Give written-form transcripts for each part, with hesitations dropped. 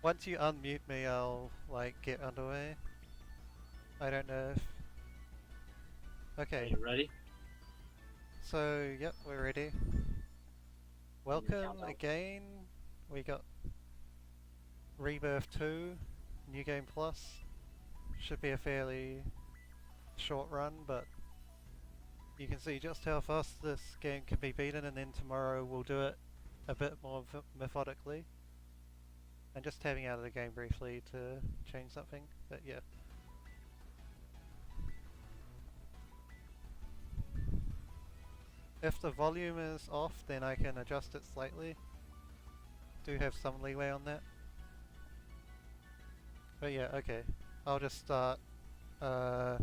Once you unmute me, I'll like get underway. I don't know if... Are Okay, you ready? so yep, we're ready. Welcome Countdown. again. We got Rebirth 2, New Game Plus. Should be a fairly short run, but you can see just how fast this game can be beaten, and then tomorrow we'll do it a bit more methodically. And just tapping out of the game briefly to change something, but yeah. If the volume is off, then I can adjust it slightly. Do have some leeway on that. But yeah, okay. I'll just start now.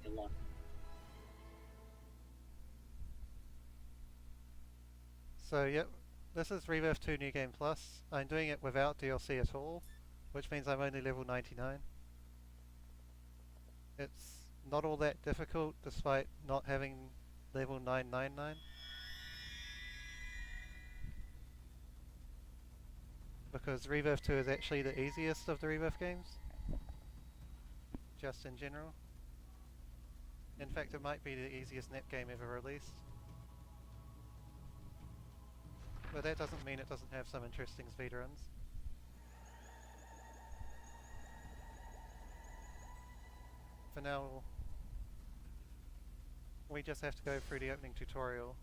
Good luck. So yep, this is Rebirth 2 New Game Plus. I'm doing it without DLC at all, which means I'm only level 99. It's not all that difficult despite not having level 999. Because Rebirth 2 is actually the easiest of the Rebirth games. Just in general. In fact, it might be the easiest net game ever released. But that doesn't mean it doesn't have some interesting speedruns. For now, we just have to go through the opening tutorial,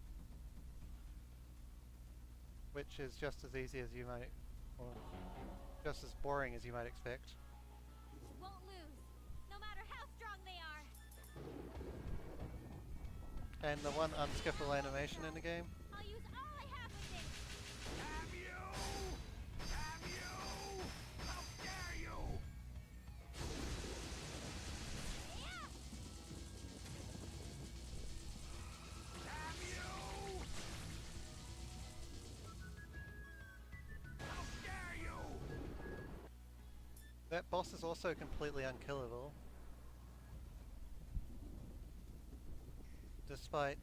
which is just as easy as you might, or just as boring as you might expect. Won't lose, no matter how strong they are. And the one unskippable animation in the game. I'll use all I have with it. Have you? Have you? How dare you? Yeah. Have you? How dare you? That boss is also completely unkillable. Despite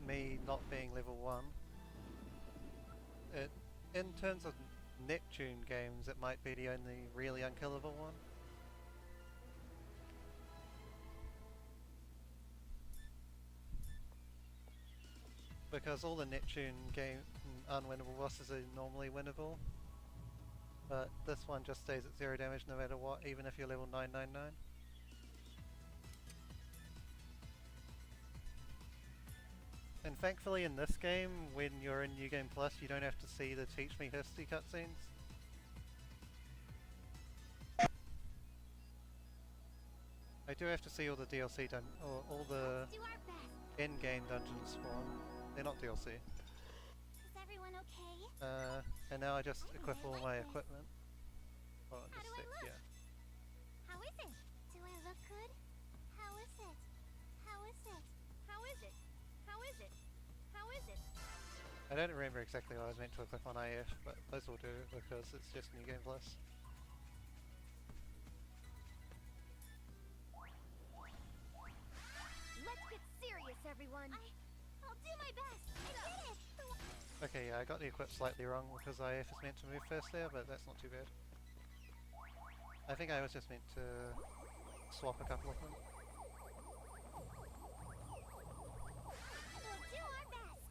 me not being level 1. In terms of Neptune games, it might be the only really unkillable one. Because all the Neptune game unwinnable bosses are normally winnable. But this one just stays at 0 damage no matter what, even if you're level 999. And thankfully in this game, when you're in New Game Plus, you don't have to see the Teach Me History cutscenes. I do have to see all the DLC done, or all the Do our best. in-game dungeons spawn. They're not DLC. Is everyone okay? And now I just equip all my like this. equipment. Well, How just do I look? yeah. How is it? Do I look good? How is it? How is it? How is it? How is it? How is it? I don't remember exactly what I was meant to equip on AF, but those will do because it's just New Game Plus. Let's get serious, everyone. I'll do my best. I did it. Okay, yeah, I got the equip slightly wrong because IF is meant to move first there, but that's not too bad. I think I was just meant to swap a couple of them. We'll do our best.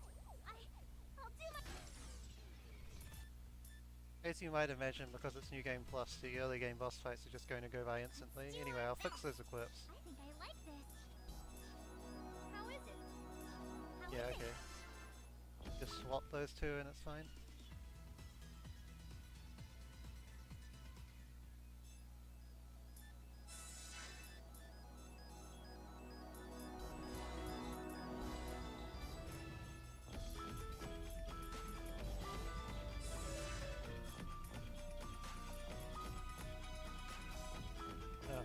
I'll do my... As you might imagine, because it's New Game Plus, the early game boss fights are just going to go by instantly. Anyway, I'll fix those equips. I think I like this. How is it? How Yeah, is okay. it? Just swap those two and it's fine.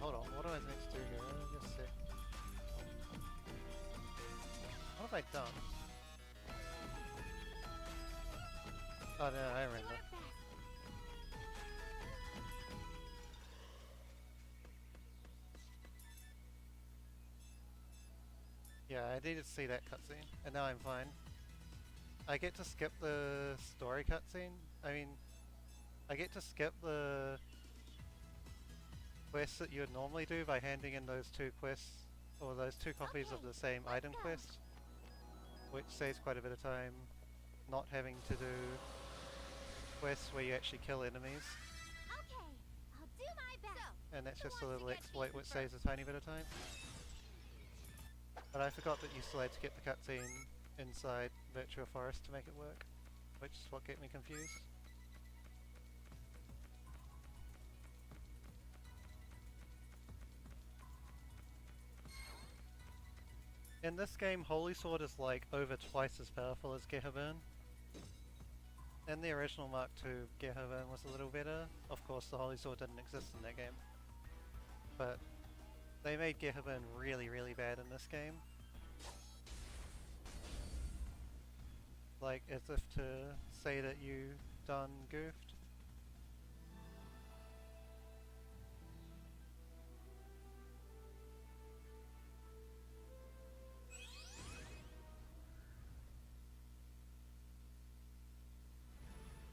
Hold on, what do I need to do here? Just a sec. What have I done? Oh no, I remember. Yeah, I needed to see that cutscene, and now I'm fine. I get to skip the story cutscene. I mean, I get to skip the quests that you would normally do by handing in those two quests, or those two copies of the same item quest, which saves quite a bit of time not having to do quests where you actually kill enemies. Okay, I'll do my best. And that's Who just a wants to little get exploit beaten which saves a tiny bit of time. But I forgot that you still had to get the cutscene inside Virtua Forest to make it work, which is what get me confused. In this game, Holy Sword is like over twice as powerful as Gehaburn. In the original Mark II, Gehaburn was a little better. Of course, the Holy Sword didn't exist in that game. But they made Gehaburn really, really bad in this game. Like, as if to say that you done goofed.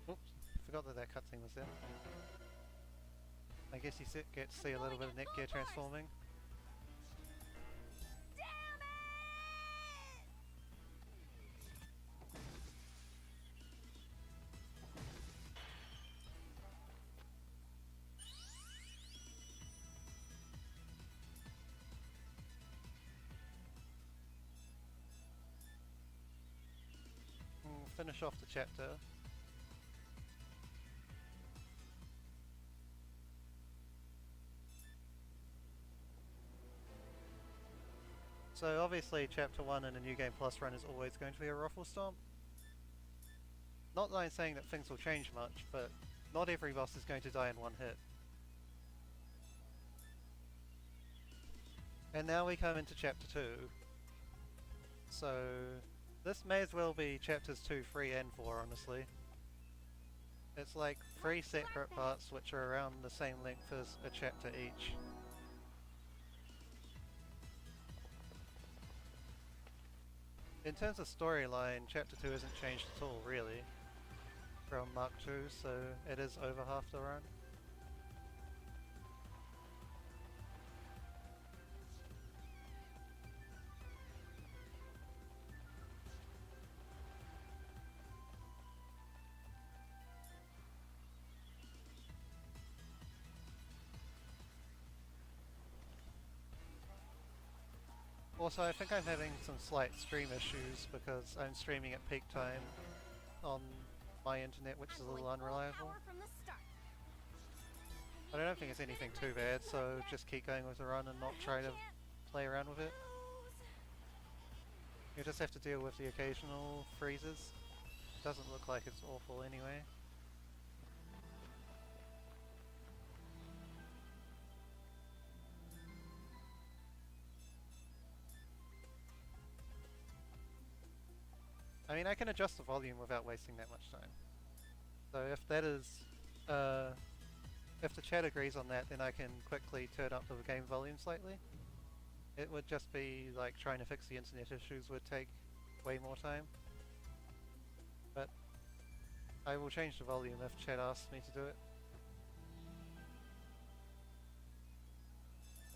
Oops, forgot that cutscene was there. I guess you get to see a little bit of Netgear transforming. Damn it! Finish off the chapter. So obviously chapter 1 in a New Game Plus run is always going to be a Ruffle Stomp. Not that I'm saying that things will change much, but not every boss is going to die in one hit. And now we come into chapter 2. So this may as well be chapters 2, 3 and 4, honestly. It's like 3 separate parts which are around the same length as a chapter each. In terms of storyline, chapter 2 isn't changed at all, really, from Mark II, so it is over half the run. Also, I think I'm having some slight stream issues because I'm streaming at peak time on my internet, which is a little unreliable. But I don't think it's anything too bad, so just keep going with the run and not try to play around with it. You just have to deal with the occasional freezes. Doesn't look like it's awful anyway. I mean, I can adjust the volume without wasting that much time. So if that is, if the chat agrees on that, then I can quickly turn up the game volume slightly. It would just be like trying to fix the internet issues would take way more time. But I will change the volume if chat asks me to do it.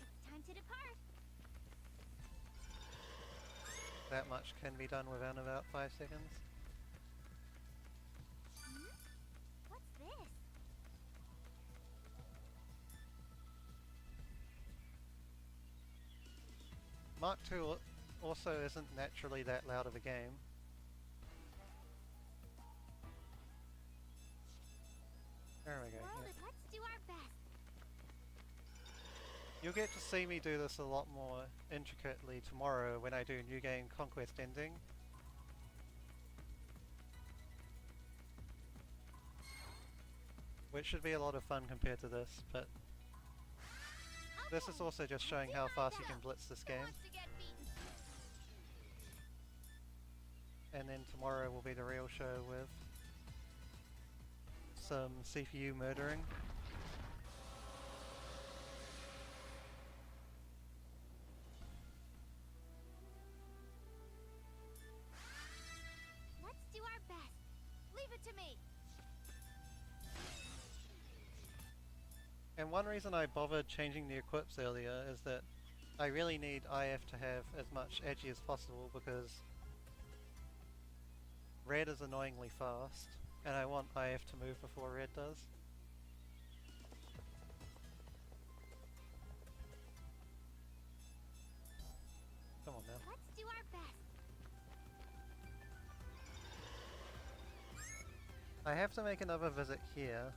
It's time to depart. That much can be done within about 5 seconds. What's this? Mark II also isn't naturally that loud of a game. There we go. Well, Yeah. let's do our best. You'll get to see me do this a lot more intricately tomorrow when I do New Game Conquest Ending. Which should be a lot of fun compared to this, but this is also just showing how fast you can blitz this game. And then tomorrow will be the real show with some CPU murdering. it to me. And one reason I bothered changing the equips earlier is that I really need IF to have as much edgy as possible because red is annoyingly fast and I want IF to move before red does. Come on now. Let's do our best. I have to make another visit here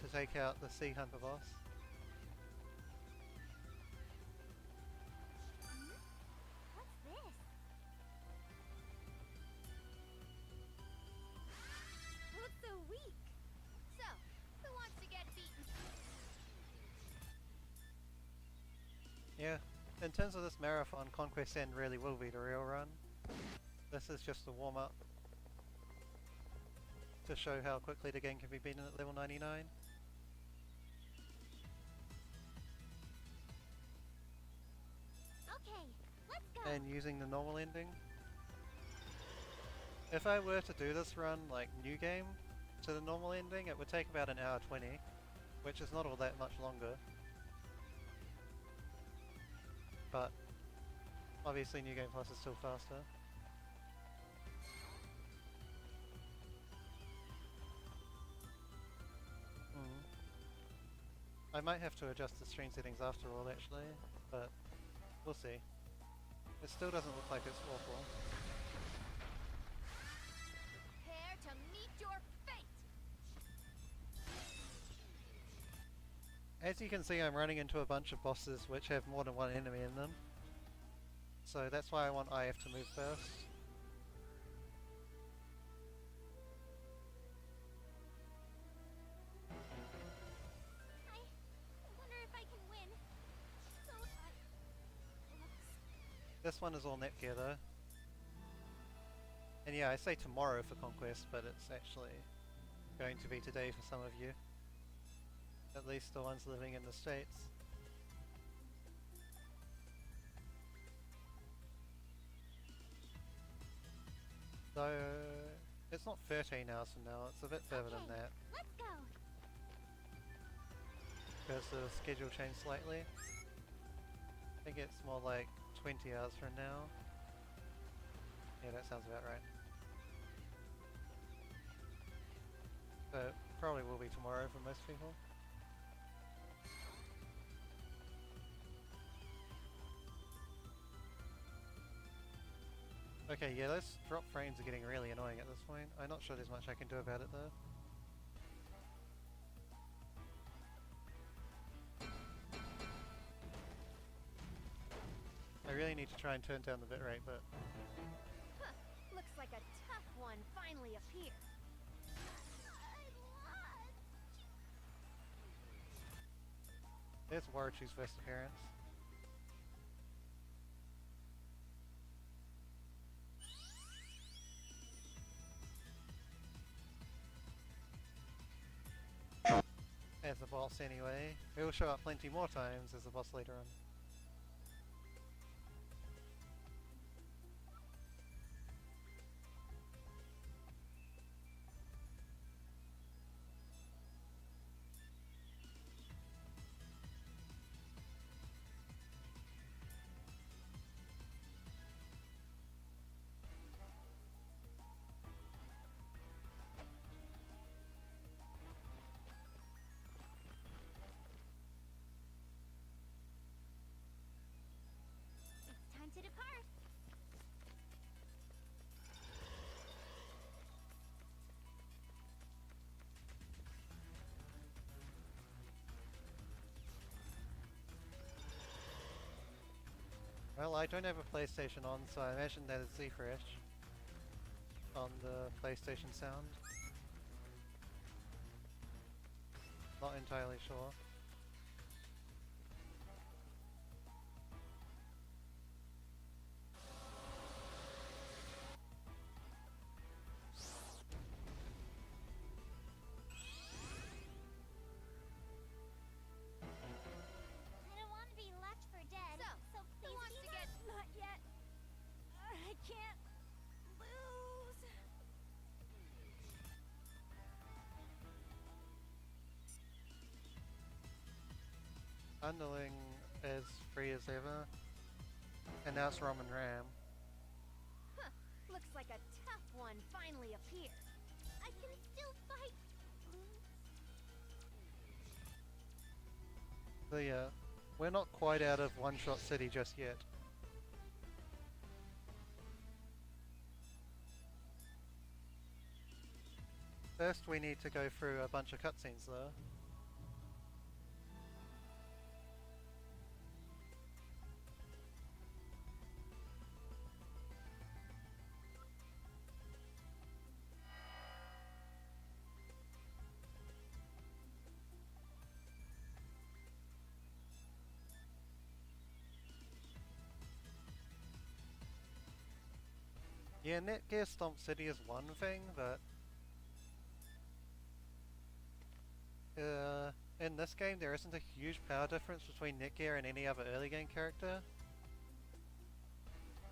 to take out the Sea Hunter boss. What's this? Looks so weak. So, who wants to get beaten? Yeah, in terms of this marathon, Conquest End really will be the real run. This is just a warm up to show how quickly the game can be beaten at level 99. Okay, let's go. And using the normal ending. If I were to do this run like new game to the normal ending, it would take about an hour 20, which is not all that much longer. But obviously New Game Plus is still faster. I might have to adjust the stream settings after all actually, but we'll see. It still doesn't look like it's awful. Prepare to meet your fate. As you can see, I'm running into a bunch of bosses which have more than one enemy in them. So that's why I want IF to move first. I wonder if I can win. So This one is all Netgear though. And yeah, I say tomorrow for Conquest, but it's actually going to be today for some of you. At least the ones living in the States. So, it's not 13 hours from now, it's a bit further than Okay, that. let's go. Because the schedule changed slightly. I think it's more like 20 hours from now. Yeah, that sounds about right. So, it probably will be tomorrow for most people. Okay, yeah, those drop frames are getting really annoying at this point. I'm not sure there's much I can do about it though. I really need to try and turn down the bitrate, but Huh, looks like a tough one finally appeared. I lost. there's Warachu's first appearance. As the boss anyway. He will show up plenty more times as the boss later on. It's time to depart. Well, I don't have a PlayStation on, so I imagine that it's Z-Fresh on the PlayStation sound. Not entirely sure. I don't want to be left for dead. So please who wants to get... Not yet. I can't lose. Underling as free as ever, and now it's Rom and Ram. Huh. Looks like a tough one finally appeared. I can still fight. So yeah, we're not quite out of One-Shot City just yet. First we need to go through a bunch of cutscenes though. Yeah, Netgear Stomp City is one thing, but in this game there isn't a huge power difference between Netgear and any other early game character.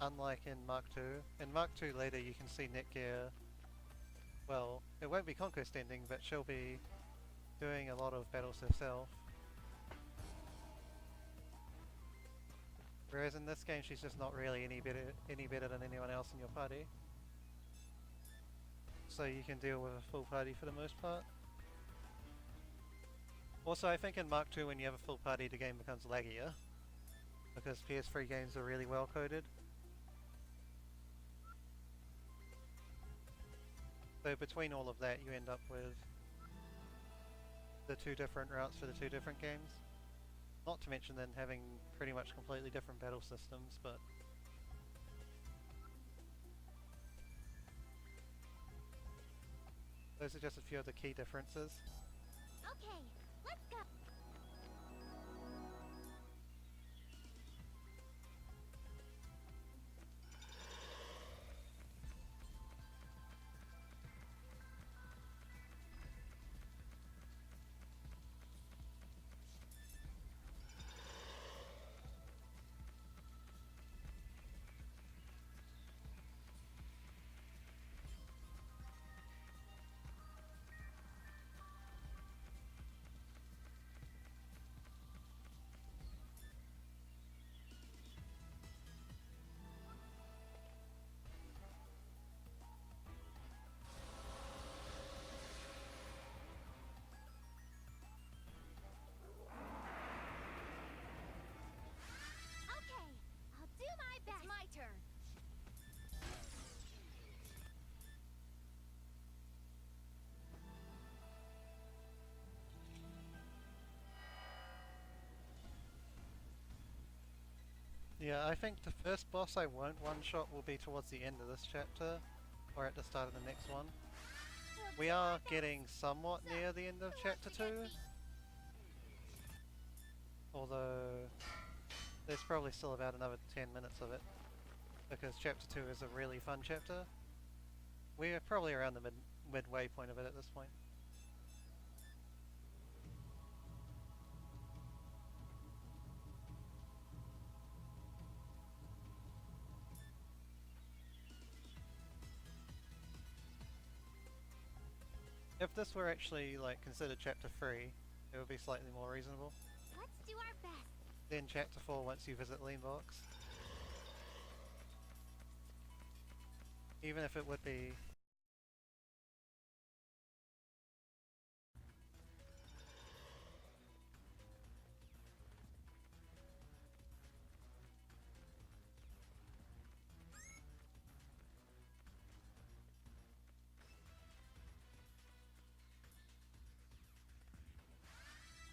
Unlike in Mark II. In Mark II later you can see Netgear, well, it won't be Conquest ending, but she'll be doing a lot of battles herself. Whereas in this game she's just not really any better than anyone else in your party. So you can deal with a full party for the most part. Also I think in Mark II when you have a full party the game becomes laggier, because PS3 games are really well coded. So between all of that you end up with the two different routes for the two different games. Not to mention then having pretty much completely different battle systems, but those are just a few of the key differences. Okay, let's go. Okay, I'll do my best. It's my turn. Yeah, I think the first boss I won't one-shot will be towards the end of this chapter, or at the start of the next one. We are getting somewhat near the end of chapter 2, although there's probably still about another 10 minutes of it, because chapter 2 is a really fun chapter. We're probably around the midway point of it at this point. If this were actually like considered chapter 3, it would be slightly more reasonable. Let's do our best. Then chapter 4 once you visit Leanbox. Even if it would be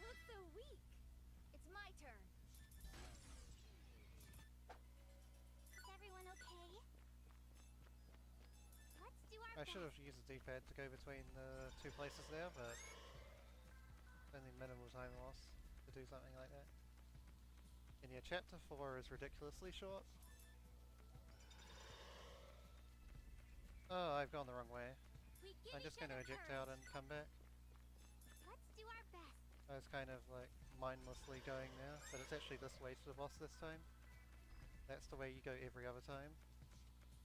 Look so weak. It's my turn. Is everyone okay? Let's do our I best. should have used the D-pad to go between the two places there, but only minimal time loss to do something like that. And yeah, chapter 4 is ridiculously short. Oh, I've gone the wrong way. We give I'm just each going to other eject courage. out and come back. Let's do our best. I was kind of like mindlessly going there, but it's actually this way to the boss this time. That's the way you go every other time.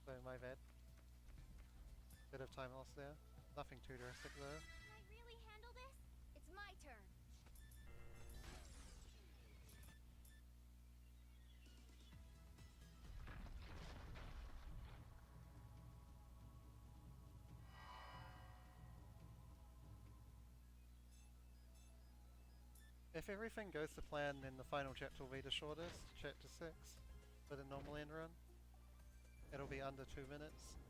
So my bad. Bit of time loss there. Nothing too drastic though. Can I really handle this? It's my turn. If everything goes to plan, then the final chapter will be the shortest, chapter 6, for the normal end run. It'll be under 2 minutes.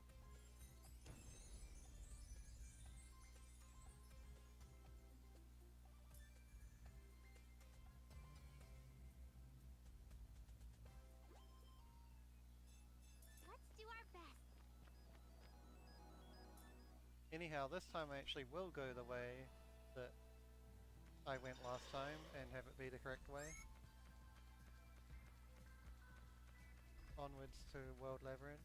Let's do our best. Anyhow, this time I actually will go the way that I went last time and have it be the correct way. Onwards to World Labyrinth.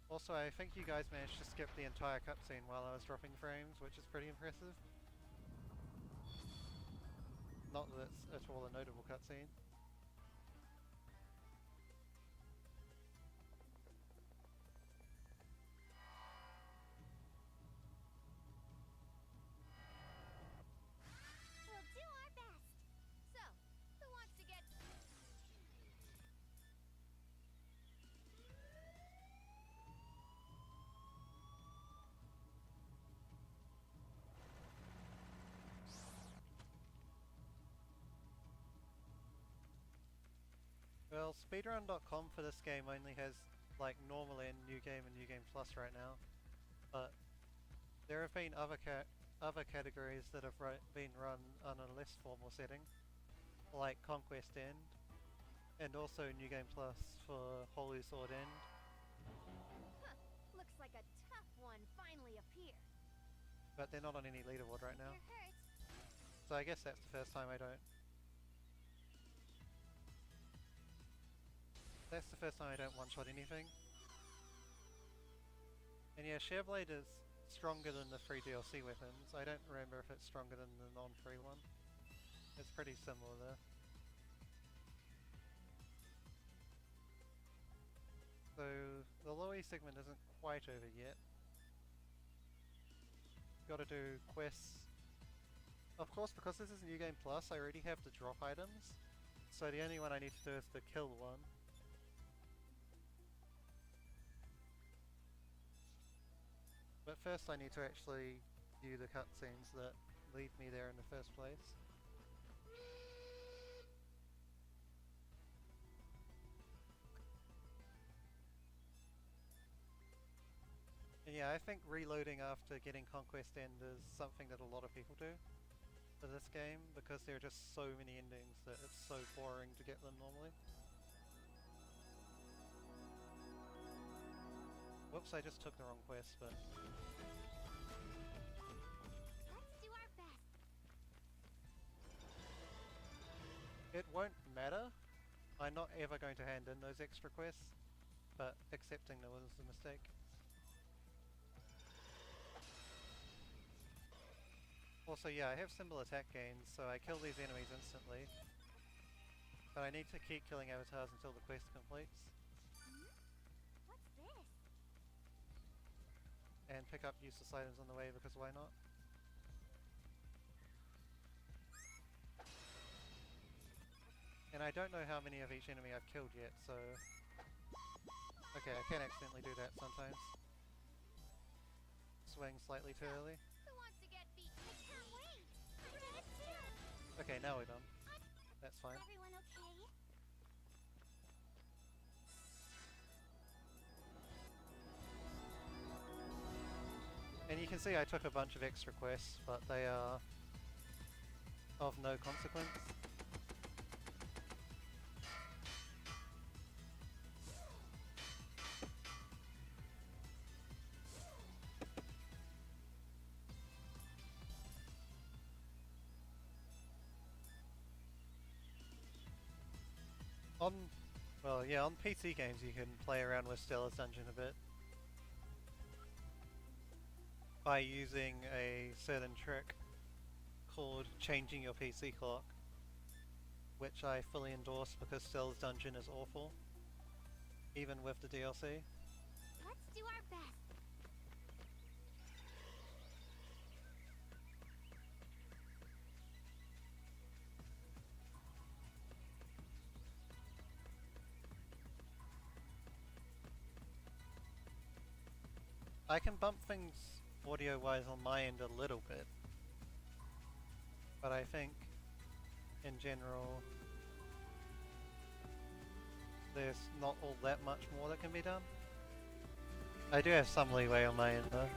Also, I think you guys managed to skip the entire cutscene while I was dropping frames, which is pretty impressive. Not that it's at all a notable cutscene. We'll do our best. So, who wants to get... Well, speedrun.com for this game only has like normal and new game plus right now, but there have been other categories that have been run on a less formal setting, like Conquest End, and also New Game Plus for Holy Sword End. Huh, looks like a tough one finally appeared. But they're not on any leaderboard right now, You're hurt. so I guess that's the first time I don't. That's the first time I don't one-shot anything. And yeah, Shareblade is stronger than the free DLC weapons. I don't remember if it's stronger than the non-free one. It's pretty similar there. So the Lowy segment isn't quite over yet. Gotta do quests. Of course, because this is New Game Plus, I already have the drop items. So the only one I need to do is the kill one. But first I need to actually view the cutscenes that lead me there in the first place. And yeah, I think reloading after getting Conquest End is something that a lot of people do for this game, because there are just so many endings that it's so boring to get them normally. Whoops, I just took the wrong quest, but... Let's do our best. It won't matter. I'm not ever going to hand in those extra quests, but accepting them was a mistake. Also, yeah, I have symbol attack gains, so I kill these enemies instantly. But I need to keep killing avatars until the quest completes. What's this? And pick up useless items on the way, because why not? And I don't know how many of each enemy I've killed yet, so... Okay, I can accidentally do that sometimes. Swing slightly too early. Who wants to get beat? I can't wait. I'm dead too. Okay, now we're done. That's fine. Everyone okay? And you can see I took a bunch of extra quests, but they are of no consequence. On PC games you can play around with Stella's Dungeon a bit by using a certain trick called changing your PC clock, which I fully endorse because Stella's Dungeon is awful, even with the DLC. Let's do our best. I can bump things audio wise on my end a little bit. But I think in general there's not all that much more that can be done. I do have some leeway on my end though.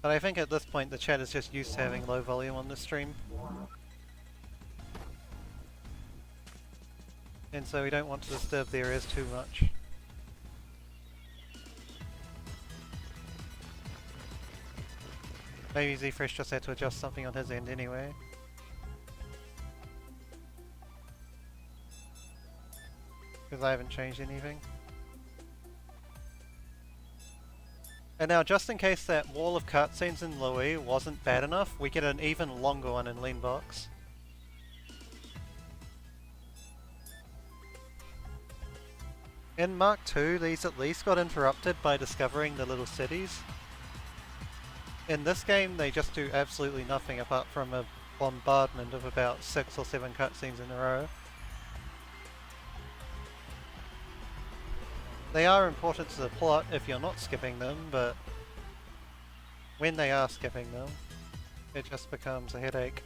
But I think at this point the chat is just used to having low volume on the stream. And so we don't want to disturb the areas too much. Maybe Z-Fresh just had to adjust something on his end anyway. Because I haven't changed anything. And now, just in case that wall of cutscenes in Louis wasn't bad enough, we get an even longer one in Leanbox. In Mark II, these at least got interrupted by discovering the little cities. In this game, they just do absolutely nothing apart from a bombardment of about 6 or 7 cutscenes in a row. They are important to the plot if you're not skipping them, but when they are skipping them, it just becomes a headache.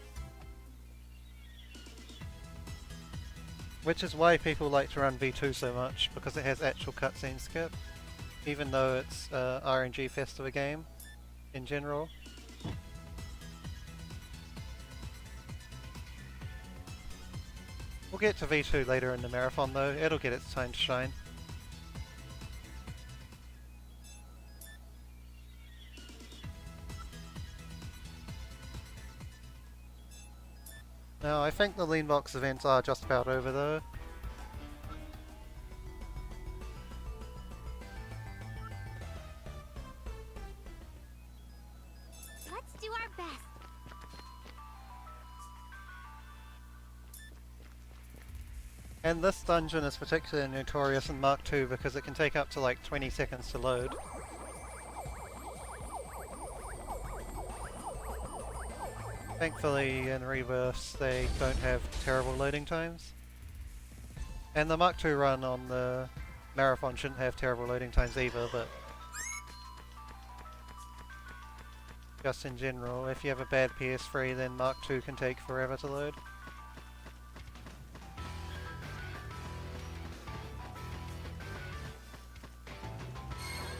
Which is why people like to run V2 so much, because it has actual cutscene skip, even though it's a RNG fest of a game in general. We'll get to V2 later in the marathon though, it'll get its time to shine. Now, I think the Leanbox events are just about over though. Let's do our best. And this dungeon is particularly notorious in Mark II because it can take up to like 20 seconds to load. Thankfully in Rebirth they don't have terrible loading times. And the Mark II run on the marathon shouldn't have terrible loading times either, but just in general, if you have a bad PS3 then Mark II can take forever to load.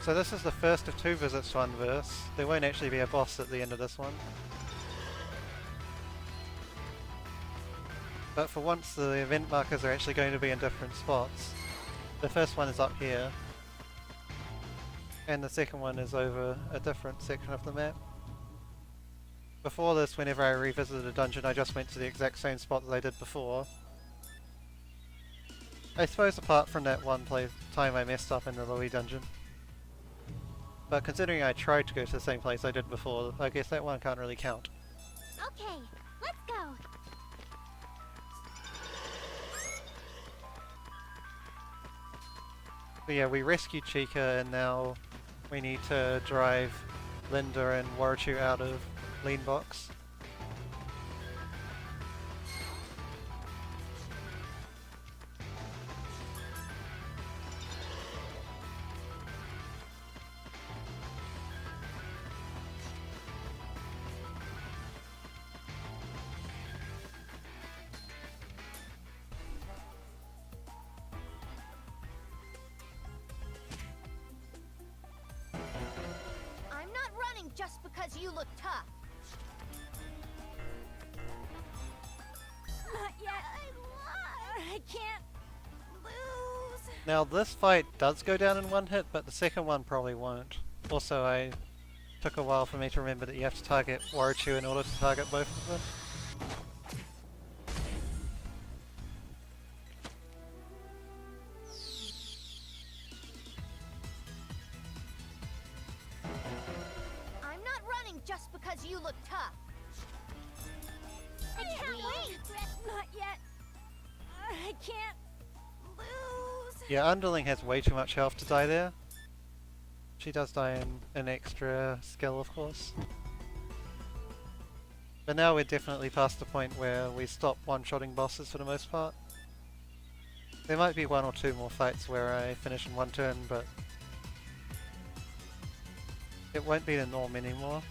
So this is the first of 2 visits to Unverse. There won't actually be a boss at the end of this one. But for once the event markers are actually going to be in different spots. The first one is up here, and the second one is over a different section of the map. Before this, whenever I revisited a dungeon, I just went to the exact same spot that I did before. I suppose apart from that one time I messed up in the Louis dungeon. But considering I tried to go to the same place I did before, I guess that one can't really count. Okay, let's go. But yeah, we rescued Chica and now we need to drive Linda and Warachu out of Leanbox. I'm not running just because you look tough. Not yet. I can't lose. Now this fight does go down in one hit, but the second one probably won't. Also, I took a while for me to remember that you have to target Warachu in order to target both of them. I'm not running just because you look tough. I can't wait. Not yet. I can't lose. Yeah, Underling has way too much health to die there. She does die in an extra skill, of course. But now we're definitely past the point where we stop one-shotting bosses for the most part. There might be 1 or 2 more fights where I finish in one turn, but it won't be the norm anymore.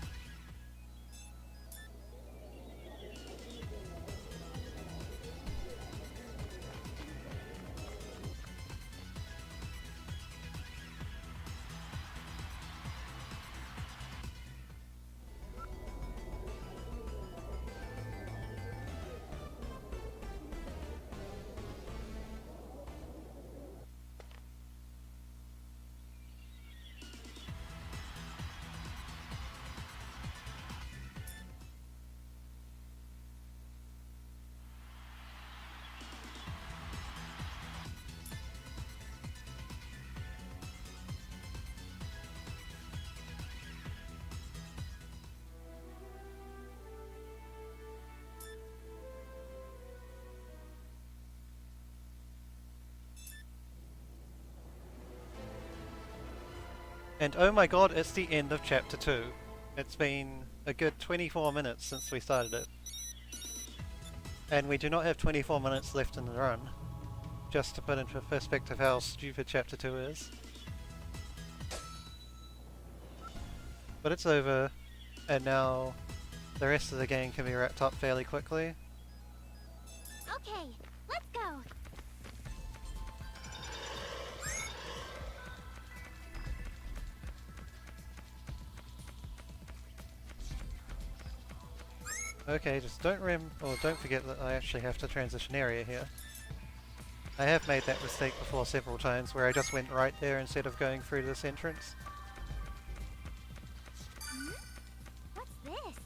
And oh my god, it's the end of chapter 2. It's been a good 24 minutes since we started it. And we do not have 24 minutes left in the run. Just to put into perspective how stupid chapter 2 is. But it's over, and now the rest of the game can be wrapped up fairly quickly. Okay, let's go. Okay, just don't forget that I actually have to transition area here. I have made that mistake before several times where I just went right there instead of going through this entrance. Hmm? What's this?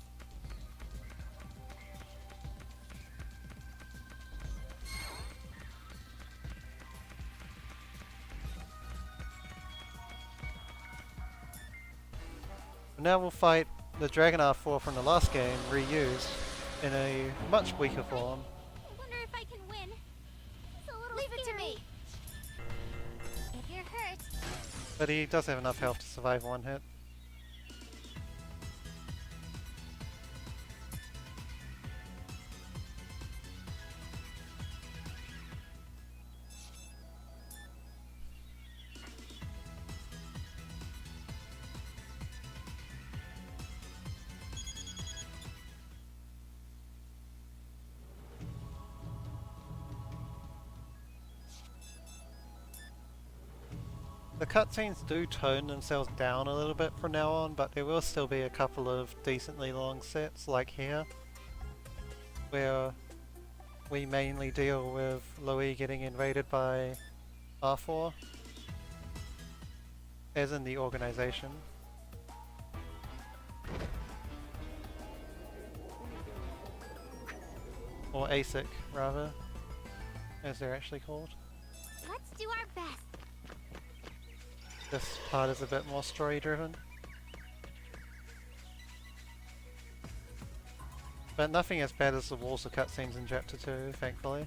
Now we'll fight the Dragon R4 from the last game, reused in a much weaker form. I wonder if I can win. It's a little Leave it to scary. me. If you're hurt, But he does have enough health to survive one hit. The cutscenes do tone themselves down a little bit from now on, but there will still be a couple of decently long sets, like here, where we mainly deal with Louis getting invaded by R4, as in the organization. Or ASIC, rather, as they're actually called. let's do our best. This part is a bit more story driven. But nothing as bad as the walls of cutscenes in chapter 2, thankfully.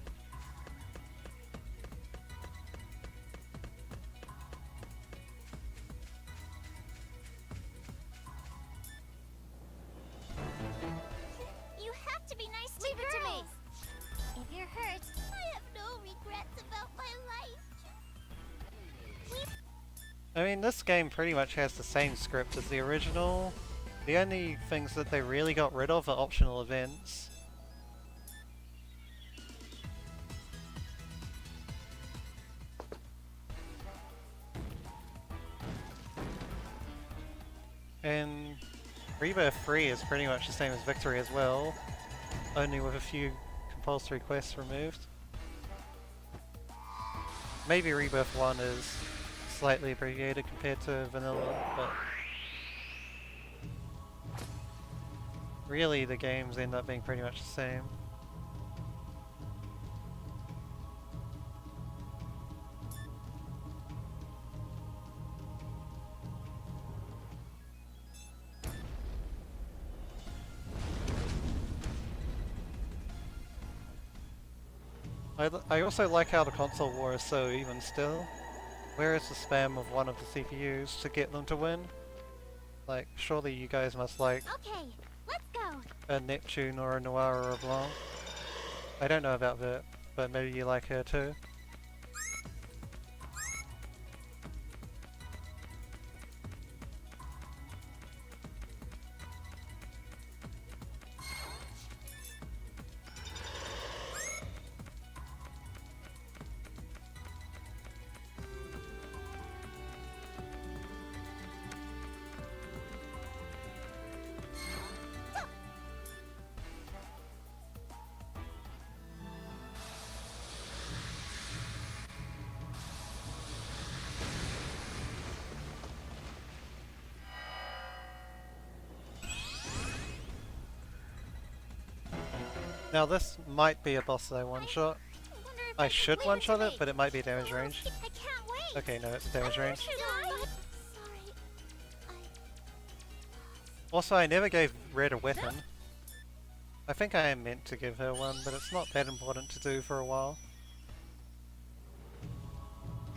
You have to be nice to Leave it to me. girls. If you're hurt, I have no regrets about my life. I mean, this game pretty much has the same script as the original. The only things that they really got rid of are optional events. And Rebirth 3 is pretty much the same as Victory as well, only with a few compulsory quests removed. Maybe Rebirth 1 is slightly abbreviated compared to vanilla, but really the games end up being pretty much the same. I also like how the console war is so even still. Where is the spam of one of the CPUs to get them to win? Like, surely you guys must like Okay, let's go. a Neptune or a Noir or a Blanc. I don't know about that, but maybe you like her too. Now this might be a boss that I one-shot. wonder if I can should leave one-shot to it, me. but it might be damage range. I can't wait. Okay, no, it's damage range. Should I? Sorry. Also, I never gave Red a weapon. I think I am meant to give her one, but it's not that important to do for a while.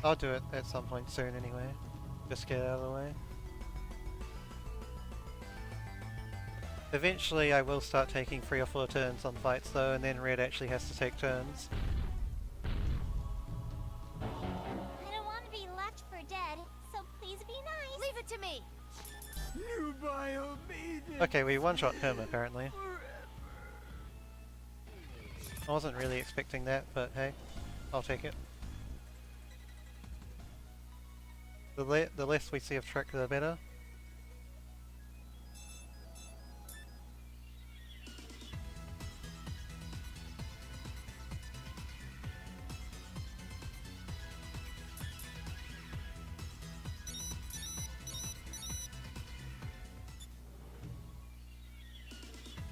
I'll do it at some point soon anyway. Just get it out of the way. Eventually I will start taking 3 or 4 turns on fights though, and then Red actually has to take turns. I don't want to be left for dead, so please be nice. Leave it to me. You by obedience. Okay, we one-shot him apparently. I wasn't really expecting that, but hey, I'll take it. The less we see of Trick, the better.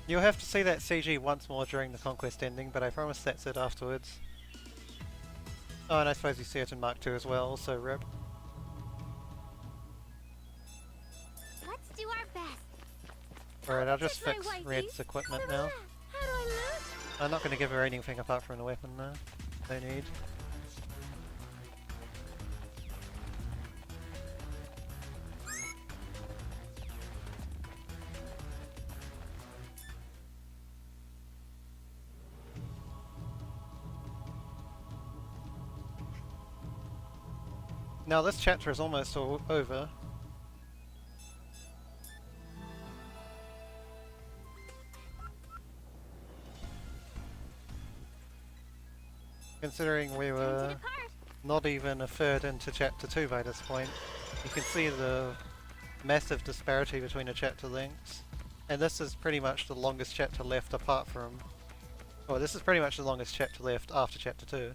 You'll have to see that CG once more during the Conquest ending, but I promise that's it afterwards. Oh, and I suppose you see it in Mark II as well, so rip. Let's do our best. Alright, I'll just This is fix my wifey. Red's equipment now. How do I look? I'm not going to give her anything apart from the weapon now. No need. Now this chapter is almost all over. Considering we Time to were depart. not even a third into chapter 2 by this point, you can see the massive disparity between the chapter lengths. And this is pretty much the longest chapter left apart from... Well, this is pretty much the longest chapter left after chapter 2.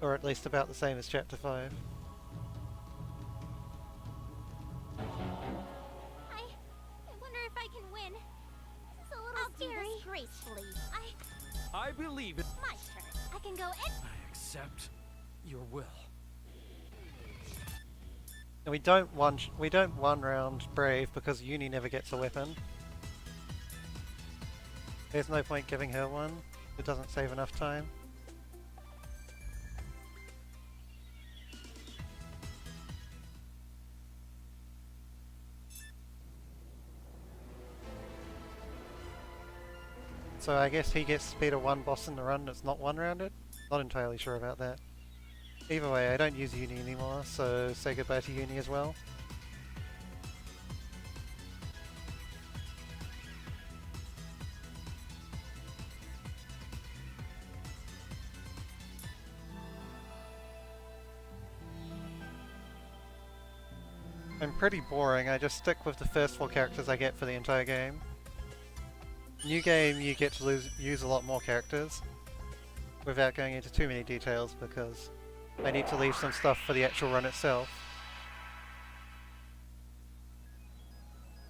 Or at least about the same as chapter 5. I wonder if I can win. This is a little scary. Do this gracefully. I believe it. My turn. I can go in. I accept your will. And we don't one round Brave because Uni never gets a weapon. There's no point giving her one. It doesn't save enough time. So I guess he gets speed of 1 boss in the run that's not one rounded? Not entirely sure about that. Either way, I don't use Uni anymore, so say goodbye to Uni as well. I'm pretty boring, I just stick with the first 4 characters I get for the entire game. New game, you get to use a lot more characters, without going into too many details because I need to leave some stuff for the actual run itself.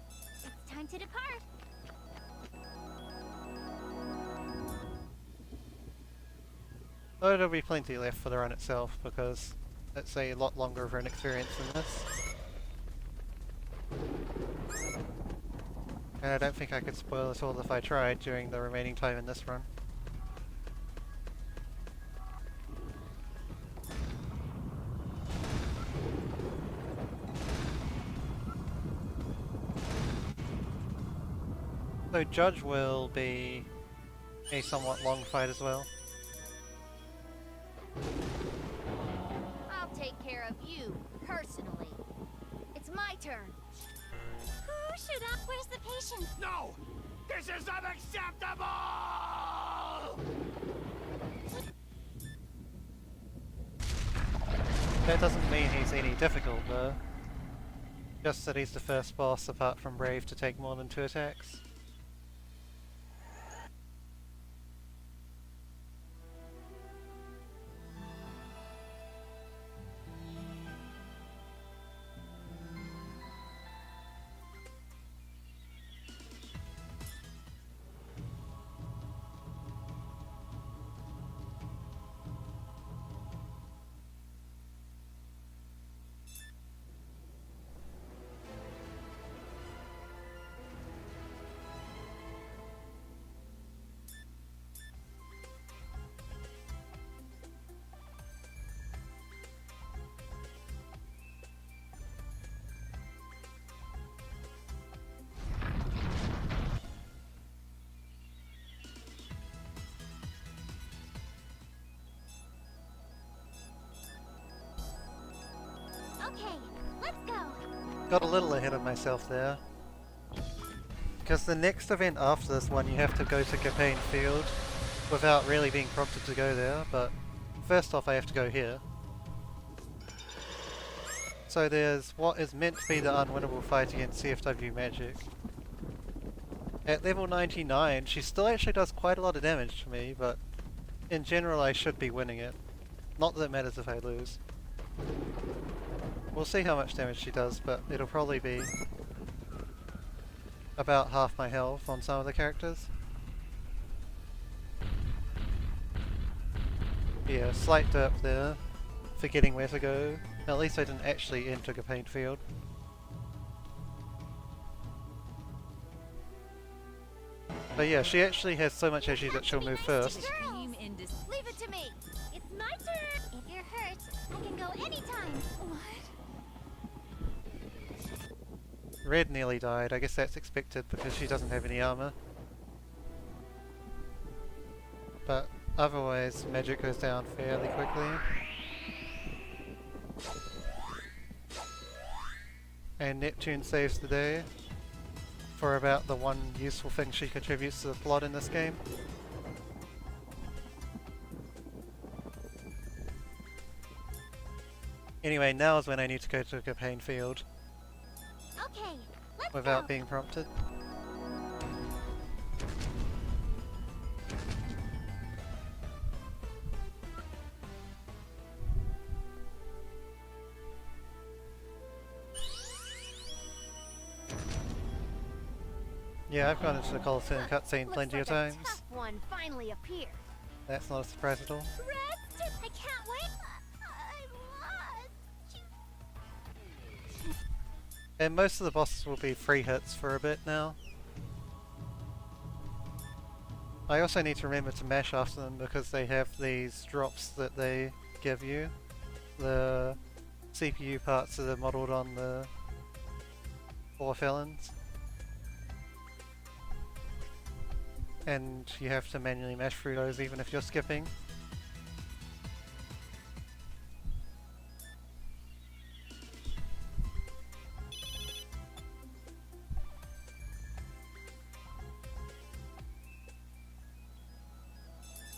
It's time to depart. Though there'll be plenty left for the run itself because it's a lot longer of an experience than this. And I don't think I could spoil it all if I tried during the remaining time in this run. So Judge will be a somewhat long fight as well. I'll take care of you, personally. It's my turn. Who should I? Where's the patient? No! This is unacceptable! That doesn't mean he's any difficult though. Just that he's the first boss apart from Brave to take more than 2 attacks. got a little ahead of myself there. Because the next event after this one you have to go to Campaign Field without really being prompted to go there, but first off I have to go here. So there's what is meant to be the unwinnable fight against CFW Magic. At level 99 she still actually does quite a lot of damage to me, but in general I should be winning it. Not that it matters if I lose. We'll see how much damage she does, but it'll probably be about half my health on some of the characters. Yeah, slight derp there, forgetting where to go. At least I didn't actually enter Campaign Field. But yeah, she actually has so much energy that she'll move first. Leave it to me. It's my turn. If you're hurt, I can go anytime. What? Red nearly died, I guess that's expected because she doesn't have any armor. But otherwise, magic goes down fairly quickly. And Neptune saves the day for about the one useful thing she contributes to the plot in this game. Anyway, now is when I need to go to a campaign field Okay, let's without go. being prompted. Yeah, I've gone into the Coliseum cutscene plenty of times. Tough one finally appeared. That's not a surprise at all. Red, I can't wait. I lost. And most of the bosses will be free hits for a bit now. I also need to remember to mash after them because they have these drops that they give you. The CPU parts that are modelled on the 4 felons. And you have to manually mash through those even if you're skipping.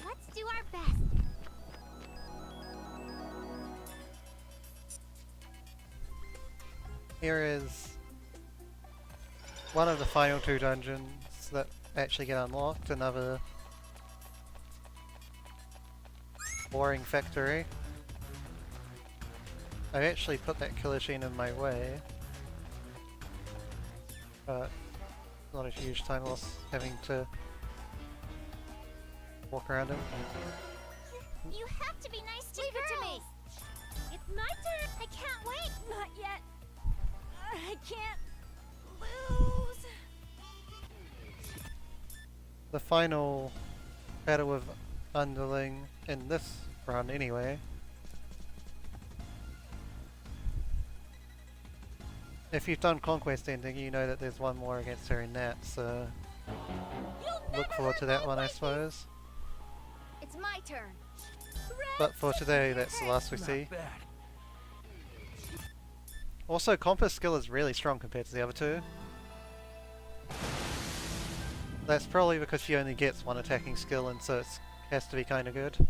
Let's do our best. Here is one of the final 2 dungeons that actually get unlocked, another boring factory. I actually put that killer machine in my way, but not a huge time loss having to walk around it. You have to be nice to Leave it to girls. me. It's my turn. I can't wait. Not yet. I can't lose. The final battle with Underling in this run anyway. If you've done Conquest Ending, you know that there's one more against her in that, so look forward to that one I suppose. It's my turn. But for today, that's the last we see. Not bad. Also, Compass skill is really strong compared to the other 2. That's probably because she only gets 1 attacking skill and so it has to be kinda good.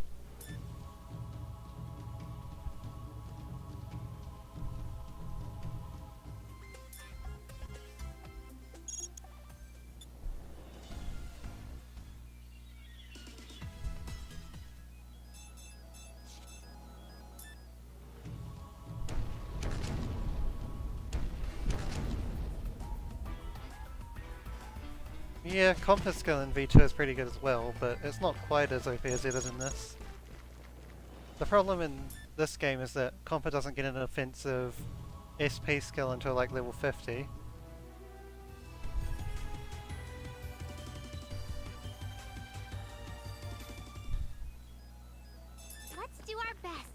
Yeah, Compass skill in V2 is pretty good as well, but it's not quite as OP as it is in this. The problem in this game is that Compa doesn't get an offensive SP skill until like level 50. Let's do our best.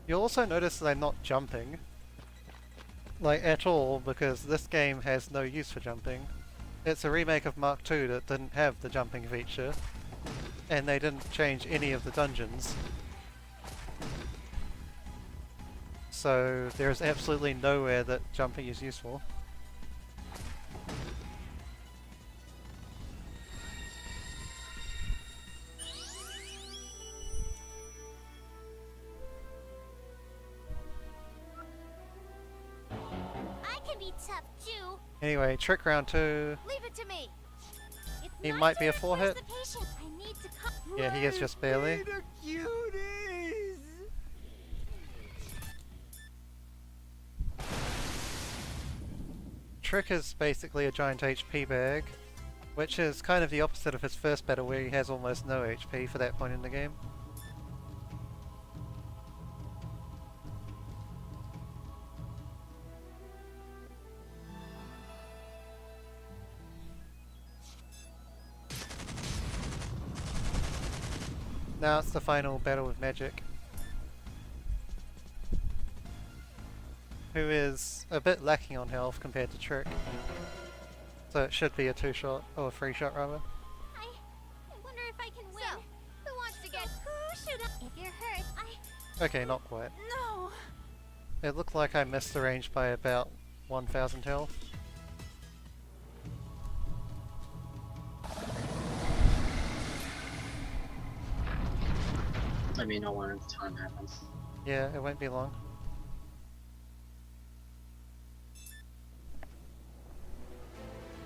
You'll also notice that I'm not jumping, like at all, because this game has no use for jumping. It's a remake of Mark II that didn't have the jumping feature, and they didn't change any of the dungeons. So there's absolutely nowhere that jumping is useful. I can be tough too. Anyway, trick round 2. Leave it to me. It's He my might be turn a to 4-hit. force the patient. I need to come. Yeah, he is just barely. Little cuties. Trick is basically a giant HP bag, which is kind of the opposite of his first battle where he has almost no HP for that point in the game. Now it's the final battle with Magic, who is a bit lacking on health compared to Trick. So it should be a 2-shot, or a 3-shot rather. I wonder if I can win. So, who wants to get? Who should I? If you're hurt, I. Okay, not quite. No. It looked like I missed the range by about 1000 health. I mean, no one at the time happens. Yeah, it won't be long.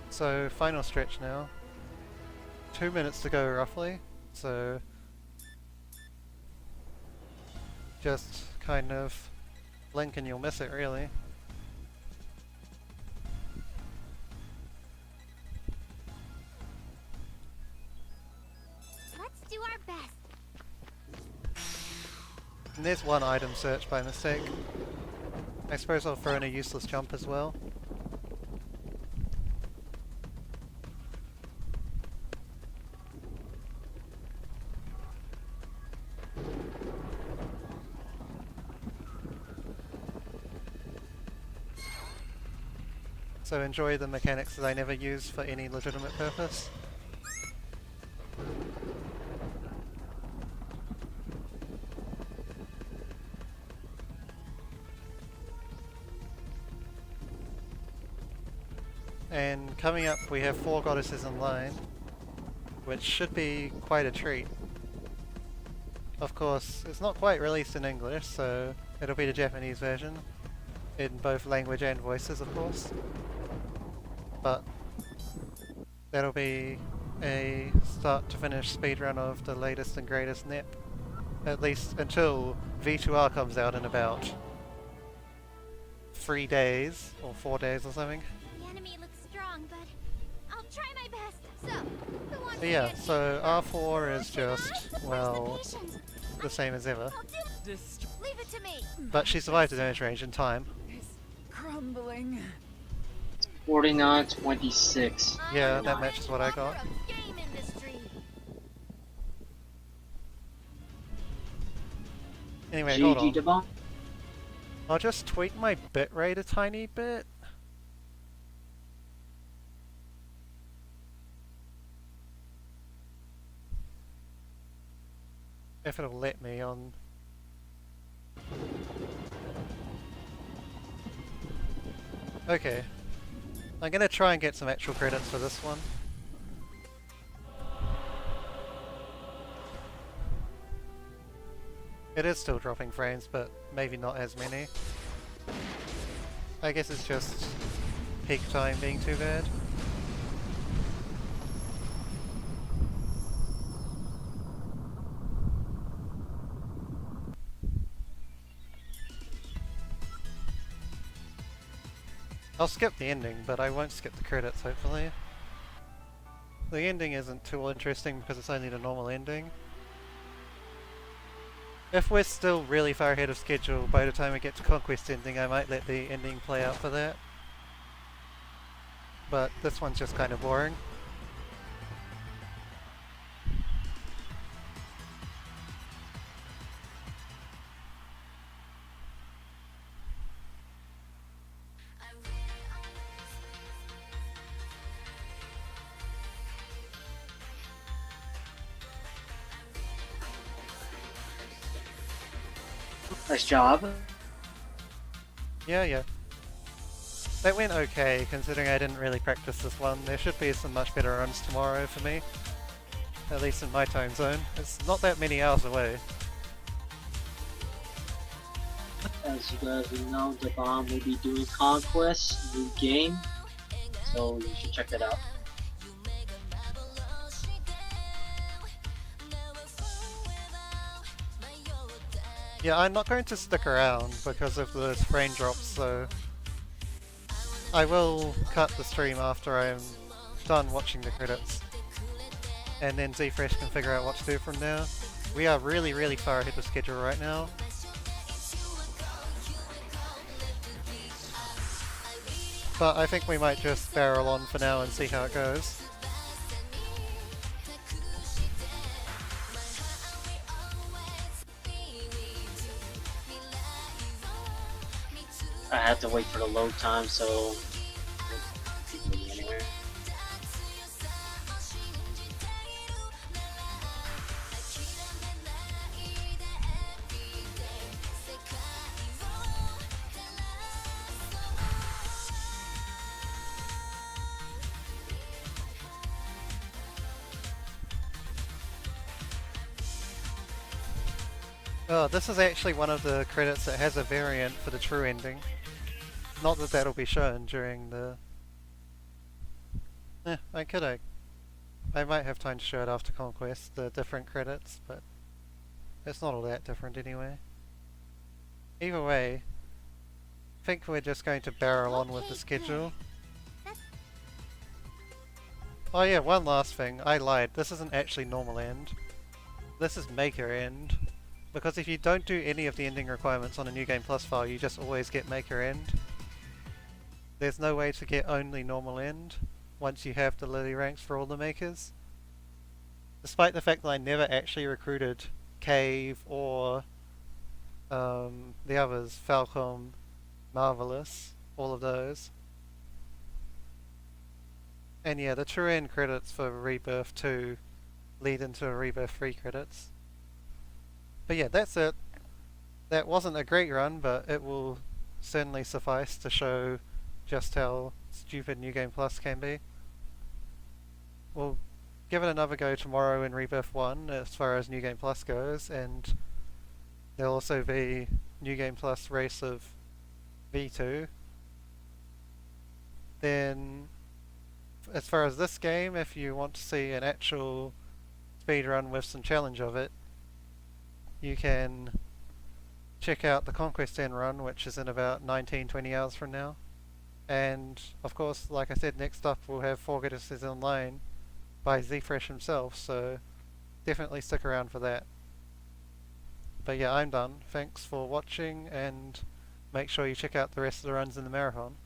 So, final stretch now. 2 minutes to go roughly, so just kind of blink and you'll miss it really. Let's do our best. And there's one item search by mistake. I suppose I'll throw in a useless jump as well. So enjoy the mechanics that I never use for any legitimate purpose. And coming up we have 4 goddesses in line, which should be quite a treat. Of course, it's not quite released in English, so it'll be the Japanese version, in both language and voices of course. But that'll be a start to finish speedrun of the latest and greatest NEP. At least until V2R comes out in about 3 days, or 4 days or something. The enemy looks strong, but I'll try my best. So, who wants But to yeah, get? so R4 is just, Force well, the patient. the same as ever. I'll do. Leave it to me. But she survived the damage range in time. It's crumbling. 49-26. Yeah, I'm that not matches any what I longer got. of game industry. Anyway, hold GG on. Dabom. I'll just tweak my bitrate a tiny bit. If it'll let me on... Okay. I'm gonna try and get some actual credits for this one. It is still dropping frames, but maybe not as many. I guess it's just peak time being too bad. I'll skip the ending, but I won't skip the credits, hopefully. The ending isn't too interesting because it's only the normal ending. If we're still really far ahead of schedule by the time we get to Conquest ending, I might let the ending play out for that. But this one's just kind of boring. Nice job. Yeah. That went okay, considering I didn't really practice this one. There should be some much better runs tomorrow for me. At least in my time zone. It's not that many hours away. As you guys will know, the bomb will be doing Conquest, new game. So you should check it out. Yeah, I'm not going to stick around because of those frame drops, so I will cut the stream after I'm done watching the credits. And then Zfresh can figure out what to do from there. We are really far ahead of schedule right now. But I think we might just barrel on for now and see how it goes. I had to wait for the load time, so anyway. Oh, this is actually one of the credits that has a variant for the true ending. Not that that'll be shown during the... I could. I might have time to show it after Conquest, the different credits, but it's not all that different anyway. Either way, I think we're just going to barrel on with the schedule. Oh yeah, one last thing. I lied. This isn't actually normal end. This is maker end. Because if you don't do any of the ending requirements on a New Game Plus file, you just always get maker end. There's no way to get only normal end once you have the Lily ranks for all the makers. Despite the fact that I never actually recruited Cave or the others, Falcom, Marvelous, all of those. And yeah, the true end credits for Rebirth 2 lead into Rebirth 3 credits. But yeah, that's it. That wasn't a great run, but it will certainly suffice to show just how stupid New Game Plus can be. We'll give it another go tomorrow in Rebirth 1 as far as New Game Plus goes, and there'll also be New Game Plus race of V2. Then, as far as this game, if you want to see an actual speedrun with some challenge of it, you can check out the Conquest End run, which is in about 19-20 hours from now. And of course, like I said, next up we'll have Forget Is Online by Zfresh himself, so definitely stick around for that. But yeah, I'm done. Thanks for watching, and make sure you check out the rest of the runs in the marathon.